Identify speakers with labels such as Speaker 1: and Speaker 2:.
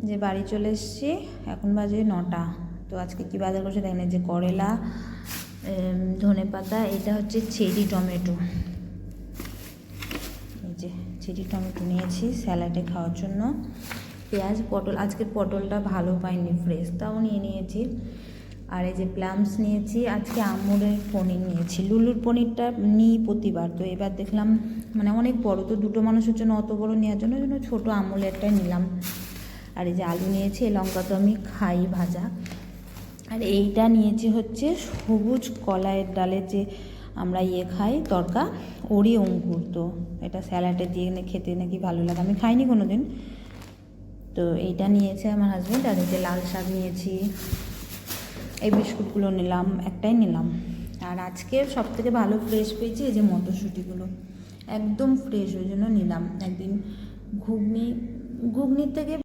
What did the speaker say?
Speaker 1: যে বাড়ি চলে এসেছি, এখন বাজে 9টা। তো আজকে কী বাজার করছে দেখেন, যে করলা, ধনেপাতা, এটা হচ্ছে চেরি টমেটো, এই যে চেরি টমেটো নিয়েছি স্যালাডে খাওয়ার জন্য, পেঁয়াজ, পটল, আজকের পটলটা ভালো পাইনি ফ্রেশ, তাও নিয়েছি। আর এই যে প্লামস নিয়েছি, আজকে আমুলের পনির নিয়েছি। লুলুর পনিরটা নিই প্রতিবার, তো এবার দেখলাম মানে অনেক বড়, তো দুটো মানুষের জন্য অত বড় নেওয়ার জন্য ছোটো আমুলেরটাই নিলাম। আর এই যে আলু নিয়েছি, এই লঙ্কা তো আমি খাই ভাজা। আর এইটা নিয়েছি হচ্ছে সবুজ কলাইয়ের ডালের যে আমরা খাই তরকা, ওরই অঙ্কুর, তো এটা স্যালাডে দিয়ে খেতে নাকি ভালো লাগে, আমি খাইনি কোনো দিন। তো এইটা নিয়েছে আমার হাজব্যান্ড। আর এই যে লাল শাক নিয়েছি, এই বিস্কুটগুলো নিলাম, একটাই নিলাম। আর আজকে সবথেকে ভালো ফ্রেশ পেয়েছি এই যে মটরশুঁটিগুলো, একদম ফ্রেশ, ওই জন্য নিলাম। একদিন ঘুগনির থেকে